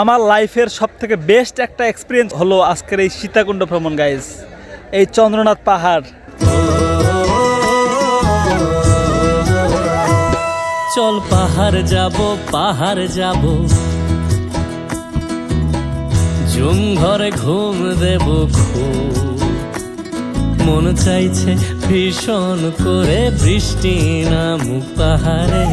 আমার লাইফের সবথেকে বেস্ট একটা এক্সপিরিয়েন্স হলো আজকের এই সীতাকুণ্ড ভ্রমণ গাইজ। এই চন্দ্রনাথ পাহাড়। চল পাহাড় যাব জুম ঘরে ঘুম দেব খুব, মন চাইছে ভীষণ করে বৃষ্টি নামুক পাহাড়ে।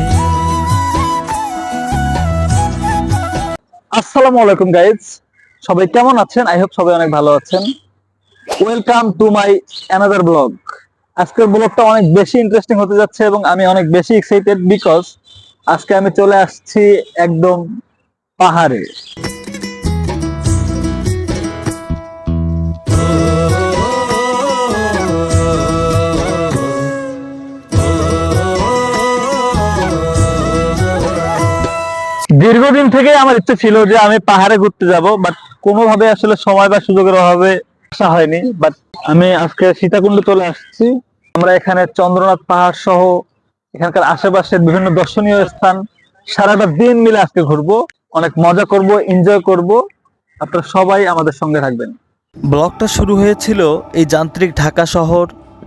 আসসালামু আলাইকুম গাইজ, সবাই কেমন আছেন? আই হোপ সবাই অনেক ভালো আছেন। Welcome to my another blog. আজকের ব্লগটা অনেক বেশি ইন্টারেস্টিং হতে যাচ্ছে এবং আমি অনেক বেশি এক্সাইটেড বিকজ আজকে আমি চলে আসছি একদম পাহাড়ে। দীর্ঘদিন থেকে আমার ইচ্ছে ছিল যে আমি পাহাড়ে ঘুরতে যাব, বাট কোনোভাবে আসলে সময় বা সুযোগের অভাবে আসা হয়নি। বাট আমি আজকে সীতাকুণ্ড চলে আসছি। আমরা এখানে চন্দ্রনাথ পাহাড় সহ এখানকার আশেপাশের বিভিন্ন দর্শনীয় স্থান সারাটা দিন মিলে আজকে ঘুরবো, অনেক মজা করব, এনজয় করব। আপনারা সবাই আমাদের সঙ্গে থাকবেন। ব্লগটা শুরু হয়েছিল এই যান্ত্রিক ঢাকা শহর,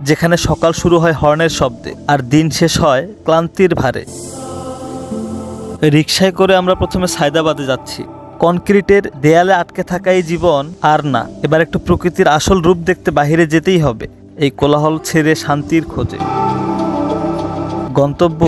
যেখানে সকাল শুরু হয় হর্নের শব্দে আর দিন শেষ হয় ক্লান্তির ভারে। রিকশায় করে আমরা প্রথমে সায়দাবাদে যাচ্ছি। কনক্রিটের দেয়ালে আটকে থাকাই জীবন আর না, এবার একটু প্রকৃতির আসল রূপ দেখতে বাহিরে যেতেই হবে, এই কোলাহল ছেড়ে শান্তির খোঁজে। গন্তব্য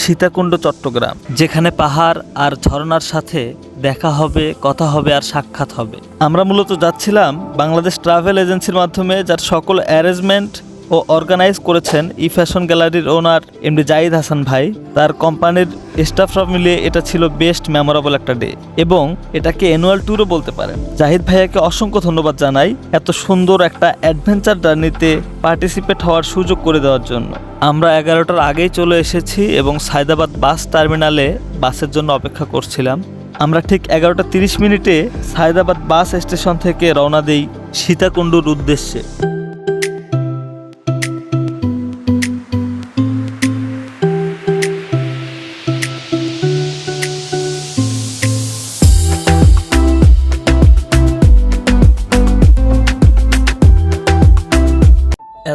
সীতাকুণ্ড চট্টগ্রাম, যেখানে পাহাড় আর ঝর্ণার সাথে দেখা হবে, কথা হবে আর সাক্ষাৎ হবে। আমরা মূলত যাচ্ছিলাম বাংলাদেশ ট্রাভেল এজেন্সির মাধ্যমে, যার সকল অ্যারেঞ্জমেন্ট ও অর্গানাইজ করেছেন ই ফ্যাশন গ্যালারির ওনার এমডি জাহিদ হাসান ভাই। তার কোম্পানির স্টাফরা মিলিয়ে এটা ছিল বেস্ট মেমোরেবল একটা ডে, এবং এটাকে অ্যানুয়াল ট্যুরও বলতে পারেন। জাহিদ ভাইয়াকে অসংখ্য ধন্যবাদ জানাই এত সুন্দর একটা অ্যাডভেঞ্চার জার্নিতে পার্টিসিপেট হওয়ার সুযোগ করে দেওয়ার জন্য। আমরা 11টার আগেই চলে এসেছি এবং সায়দাবাদ বাস টার্মিনালে বাসের জন্য অপেক্ষা করছিলাম। আমরা ঠিক 11টা 30 মিনিটে সায়দাবাদ বাস স্টেশন থেকে রওনা দেই সীতাকুণ্ডুর উদ্দেশ্যে।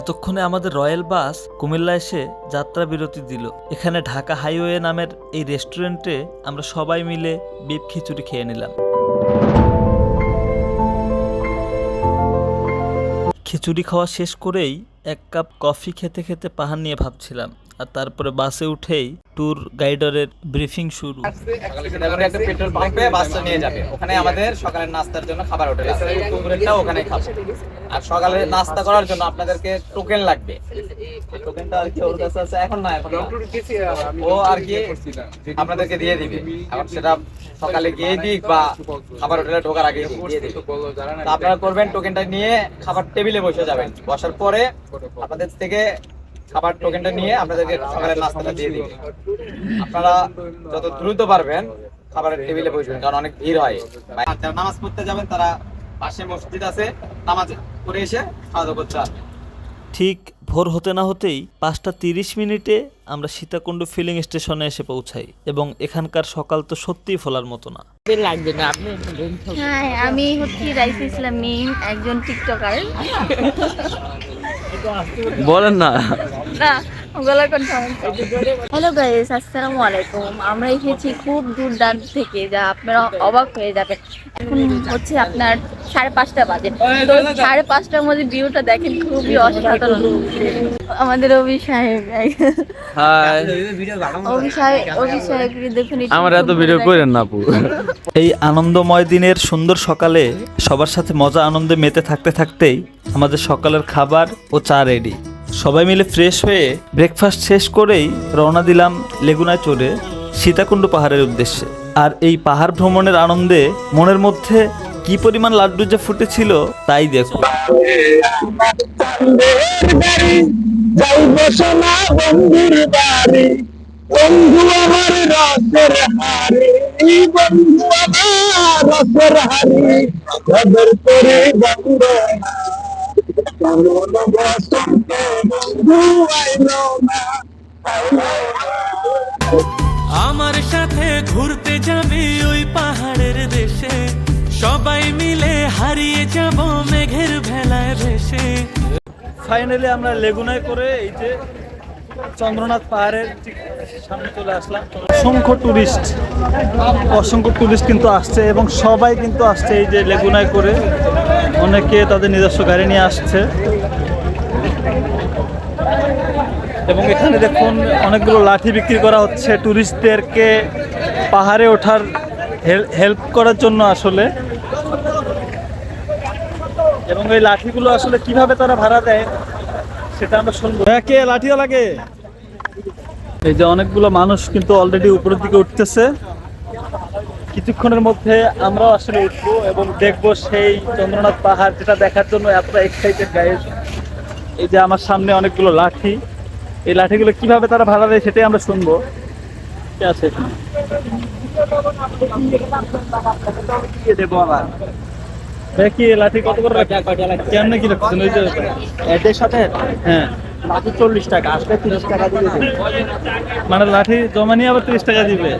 এতক্ষণে আমাদের রয়্যাল বাস কুমিল্লা এসে যাত্রা বিরতি দিল। এখানে ঢাকা হাইওয়ে নামের এই রেস্টুরেন্টে আমরা সবাই মিলে বিফ খিচুড়ি খেয়ে নিলাম। খিচুড়ি খাওয়া শেষ করেই এক কাপ কফি খেতে খেতে পাহাড় নিয়ে ভাবছিলাম, আর তারপরে বাসে উঠেই ট্যুর গাইডারের ব্রিফিং শুরু। একটা পেট্রোল পাম্পে বাসটা নিয়ে যাবে, ওখানে আমাদের সকালের নাস্তার জন্য খাবার হোটেল আছে, দুপুরেরটাও ওখানে খাবো। আর সকালে নাস্তা করার জন্য আপনাদেরকে টোকেন লাগবে। টোকেনটা আর কি ওর কাছে আছে, এখন না, এখন ও আর কি আপনাদেরকে দিয়ে দিবে। এখন সেটা সকালে গিয়ে দিক বা খাবার হোটেলে ঢোকার আগে দিয়ে দিবে। তো আপনারা করবেন, টোকেনটা নিয়ে খাবার টেবিলে বসে যাবেন। বসার পরে আপনাদের থেকে খাবার টোকেনটা নিয়ে আপনাদেরকে সকালের নাস্তাটা দিয়ে দিবে। আপনারা যত দ্রুত পারবেন খাবারের টেবিলে বসবেন, কারণ অনেক ভিড় হয়। যারা নামাজ পড়তে যাবেন তারা পাশে মসজিদ আছে, নামাজ পড়ে এসে খাওয়া দাওয়া করতে আসবেন। ঠিক ভোর হতে না হতেই 5টা 30 মিনিটে আমরা সীতাকুণ্ড ফিলিং স্টেশনে এসে পৌঁছাই, এবং এখানকার সকাল তো সত্যিই ফোলার মতো না। হ্যাঁ, আমি হচ্ছি রাইস ইসলামী, একজন টিকটকার। বলেন না। হ্যালো গাইস, আসসালামু আলাইকুম। আমরা এসেছি খুব দূর দূরান্ত থেকে, যা আপনারা অবাক হয়ে যাবেন। এখন হচ্ছে আপনার 5:30 বাজে। তো 5:30টার মধ্যে ভিউটা দেখেন, খুবই অসাধারণ। আমাদের অভি সাহেব, দেখুন, আমার এত ভিডিও করেন না আপু। এই আনন্দময় দিনের সুন্দর সকালে সবার সাথে মজা আনন্দে মেতে থাকতে থাকতেই আমাদের সকালের খাবার ও চা রেডি। সবাই মিলে ফ্রেশ হয়ে ব্রেকফাস্ট শেষ করেই রওনা দিলাম লেগুনায় চড়ে সীতাকুণ্ড পাহাড়ের উদ্দেশ্যে। আর এই পাহাড় ভ্রমণের আনন্দে মনের মধ্যে কি পরিমাণ লাড্ডু যে ফুটেছিল তাই দেখো। বন্ধু আমার রসের হারি, বন্ধু আমার রসের হারি, খবর করে বন্ধু আমার সাথে ঘুরতে যাবি ওই পাহাড়ের দেশে। সবাই মিলে হারিয়ে যাব মেঘের ভেলায় ভেসে। ফাইনালি আমরা লেগুনায় করে এই যে চন্দ্রনাথ পাহাড়ের ঠিক সামনে চলে আসলাম। অসংখ্য টুরিস্ট কিন্তু আসছে এবং সবাই কিন্তু আসছে এই যে লেগুনায় করে। অনেকে তাদের নিজস্ব গাড়ি নিয়ে আসছে এবং এখানে দেখুন অনেকগুলো লাঠি বিক্রি করা হচ্ছে টুরিস্টদেরকে পাহাড়ে ওঠার হেল্প করার জন্য আসলে। এবং এই লাঠিগুলো আসলে কিভাবে তারা ভাড়া দেয় সেটা আমরা শুনবো। কে লাঠিও লাগে? এই যে অনেকগুলো মানুষ কিন্তু অলরেডি উপরের দিকে উঠতেছে। কিছুক্ষণের মধ্যে আমরাও আসলে উঠবো এবং দেখবো সেই চন্দ্রনাথ পাহাড়, যেটা দেখার জন্য এতটা এক্সাইটেড গাইজ। এই যে আমার সামনে অনেকগুলো লাঠি, এই লাঠিগুলো কিভাবে তারা ভাড়া দেয় সেটাই আমরা শুনবো। কে আছে এখানে? কি লাঠি কত করে কেমন কি রাখছেন? ওই যে এদের সাথে হ্যাঁ লাঠি 40 টাকা, আসলে 30 টাকা দিবে। মানে লাঠি জমা নিয়ে আবার 30 টাকা দিবে?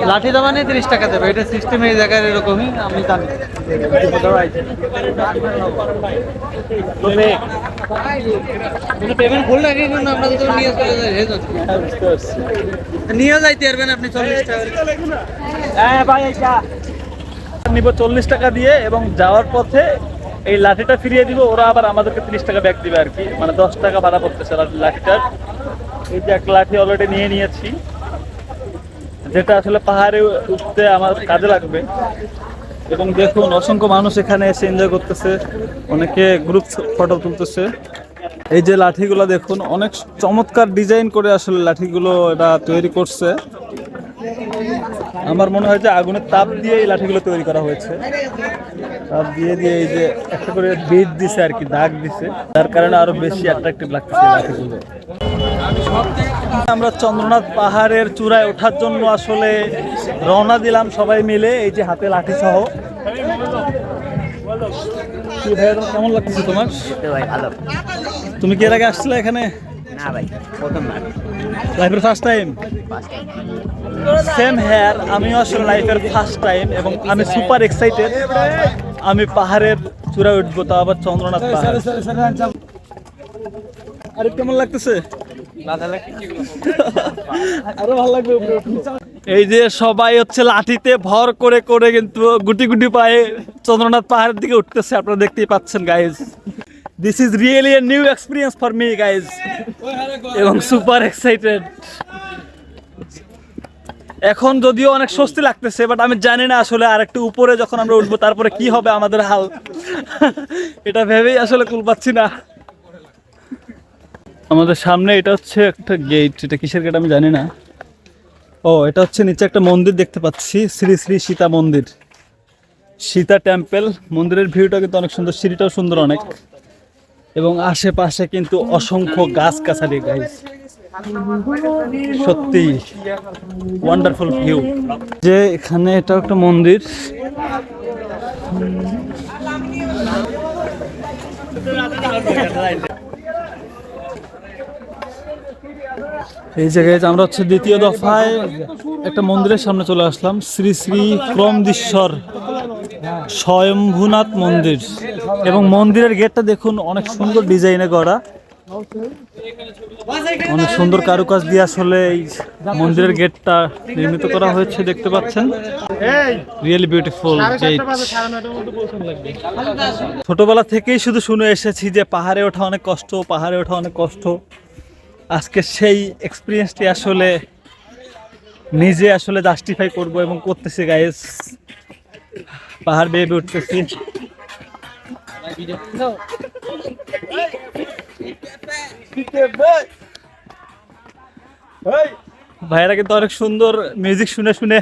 লাঠি জমা নিয়ে 30 টাকা দেবে, এটা সিস্টেম এই জায়গায় এরকমই, আমি জানি। পেমেন্ট ফুল লাগে কিন্তু আমরা তো নিয়ে চলে যাই, নিয়ে যাইতে পারবেন আপনি 40 টাকা। হ্যাঁ ভাই এটা নিব 40 টাকা দিয়ে এবং যাওয়ার পথে এই লাঠিটা ফিরিয়ে দিব। ওরা আবার আমাদেরকে 30 টাকা ব্যাক দিবে আর কি, মানে 10 টাকা ভাড়া পড়তেছে লাঠিটার। এই যে একটা লাঠি অলরেডি নিয়ে নিয়েছি, যেটা আসলে পাহাড়ে উঠতে আমার কাজে লাগবে। এবং দেখুন অসংখ্য মানুষ এখানে এসে এনজয় করতেছে, অনেকে গ্রুপ ফটো তুলতেছে। এই যে লাঠিগুলো দেখুন, অনেক চমৎকার ডিজাইন করে আসলে লাঠিগুলো এটা তৈরি করছে। আমার মনে হয় যে আগুনের তাপ দিয়ে এই লাঠিগুলো তৈরি করা হয়েছে। তাপ দিয়ে দিয়ে এই যে একটা করে বিট দিছে আর কি, দাগ দিছে, যার কারণে আরো বেশি অ্যাট্রাকটিভ লাগতেছে লাঠিগুলো। আমরা চন্দ্রনাথ পাহাড়ের চূড়ায় ওঠার জন্য আসলে রওনা দিলাম সবাই মিলে, এই যে হাতে লাঠি সহ। কি ভাই, কেমন লাগতেছে তোমার? ভালো। তুমি কি এর আগে আসছিলে এখানে? না ভাই, প্রথম না, লাইফের ফার্স্ট টাইম? সেম হেয়ার, আমিও আসলে লাইফের ফার্স্ট টাইম এবং আমি সুপার এক্সাইটেড। আমি পাহাড়ের চূড়ায় উঠবো, তা আবার চন্দ্রনাথ পাহাড়। আরে কেমন লাগতেছে? আরো ভালো লাগবে। এই যে সবাই হচ্ছে লাঠিতে ভর করে করে কিন্তু গুটি গুটি পায়ে চন্দ্রনাথ পাহাড়ের দিকে উঠতেছে, আপনারা দেখতেই পাচ্ছেন guys. This is really a new experience for me guys, এবং সুপার এক্সাইটেড। এখন যদিও অনেক স্বস্তি লাগতেছে, বাট আমি জানি না আসলে আরেকটু উপরে যখন আমরা উঠবো তারপরে কি হবে আমাদের হাল। এটা ভেবেই আসলে কুল পাচ্ছি না। আমাদের সামনে এটা হচ্ছে একটা গেট, এটা কিসের গেট আমি জানি না। ও, এটা হচ্ছে নিচে একটা মন্দির দেখতে পাচ্ছি, শ্রী শ্রী সীতা মন্দির, সীতা টেম্পল। মন্দিরের ভিউটা কিন্তু অনেক সুন্দর, সিঁড়িটাও সুন্দর অনেক, এবং আশেপাশে কিন্তু অসংখ্য গাছগাছালি গাইস। সত্যি ওয়ান্ডারফুল ভিউ। যে এখানে এটা একটা মন্দির, এই জায়গায় আমরা হচ্ছে দ্বিতীয় দফায় একটা মন্দিরের সামনে চলে আসলাম, শ্রী শ্রী ক্রমদীশ্বর স্বয়ম্ভুনাথ মন্দির। এবং মন্দিরের গেটটা দেখুন অনেক সুন্দর ডিজাইনে করা, অনেক সুন্দর কারুকাজ দিয়ে আসলে এই মন্দিরের গেটটা নির্মিত করা হয়েছে, দেখতে পাচ্ছেন। Really beautiful gate. ছোটবেলা থেকেই শুধু শুনে এসেছি যে পাহাড়ে ওঠা অনেক কষ্ট, পাহাড়ে ওঠা অনেক কষ্ট। আজকে সেই এক্সপিরিয়েন্সটি আসলে নিজে আসলে জাস্টিফাই করব এবং করতেছি গাইস। পাহাড় বেয়ে বেয়ে উঠতেছি। ভাইয়েরা কিন্তু অনেক সুন্দর মিউজিক শুনে শুনে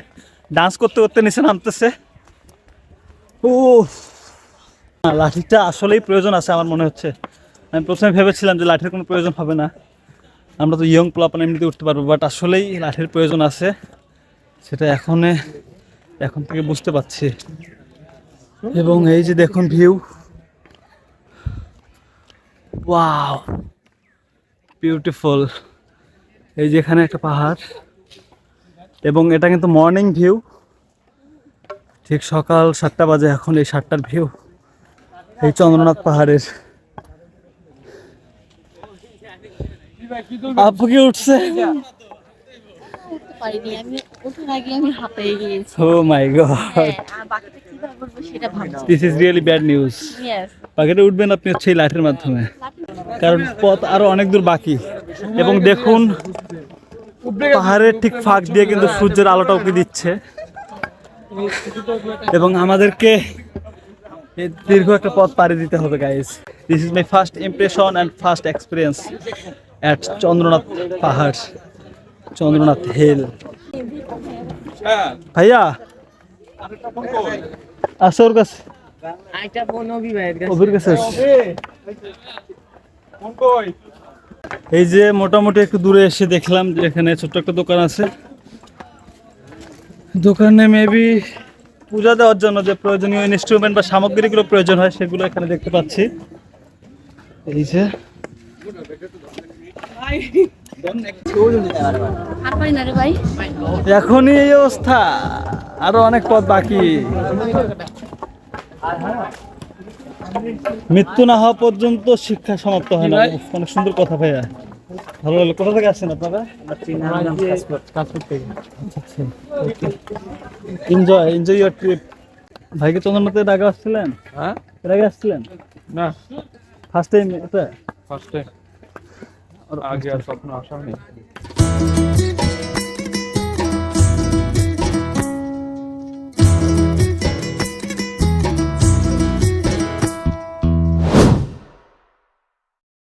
ডান্স করতে করতে নিচে নামতেছে। ও, লাঠিটা আসলেই প্রয়োজন আছে আমার মনে হচ্ছে। আমি প্রথমে ভেবেছিলাম যে লাঠির কোনো প্রয়োজন হবে না, আমরা তো ইয়ং প্লাপন এমনিতে উঠতে পারবো, বাট আসলেই লাঠির প্রয়োজন আছে, সেটা এখন থেকে বুঝতে পারছি। এবং এই যে দেখুন ভিউ, ওয়াও বিউটিফুল। এই যে এখানে একটা পাহাড়, এবং এটা কিন্তু মর্নিং ভিউ, ঠিক সকাল 7টা বাজে এখন, এই 7টার ভিউ এই চন্দ্রনাথ পাহাড়ের। আপু কি উঠছে? উঠতে পারিনি আমি, ওঠার আগে আমি হাঁপিয়ে গিয়েছি। ও মাই গড, হ্যাঁ, আর বাকিটা কিভাবে বলবো সেটা ভাবছি। This is really bad news. Yes. পাখিটা উঠবেন আপনি হচ্ছে এই লাইটের মাধ্যমে, কারণ পথ আরো অনেক দূর বাকি। এবং দেখুন পাহাড়ের ঠিক ফাঁক দিয়ে কিন্তু সূর্যের আলোটা উঁকি দিচ্ছে, এবং আমাদেরকে এই দীর্ঘ একটা পথ পাড়ি দিতে হবে guys. This is my first impression and first experience at Chandranath পাহাড়, চন্দ্রনাথ হিল। ভাইয়া আছে ওর কাছে, ওর কাছে আছে। এই যে মোটামুটি একটু দূরে এসে দেখলাম যে এখানে ছোট্ট একটা দোকান আছে। দোকানে মেবি পূজা দেওয়ার জন্য যে প্রয়োজনীয় ইনস্ট্রুমেন্ট বা সামগ্রীগুলো প্রয়োজন হয় সেগুলো এখানে দেখতে পাচ্ছি। এই যে আর পারি না রে ভাই। এখনই এই অবস্থা, আরো অনেক পথ বাকি। মৃত্যু না হওয়া পর্যন্ত শিক্ষা সমাপ্ত হয় না। অনেক সুন্দর কথা ভাইয়া, ভালো লাগলো। কোথা থেকে আসছেন আপনারা? Enjoy your trip. ভাইকে চন্দ্রনাথের আগে আসছিলেন? হ্যাঁ, এর আগে আসছিলেন? না ফার্স্ট টাইম এটা? ফার্স্ট টাইম, আর আগে আর স্বপ্ন আসা নেই।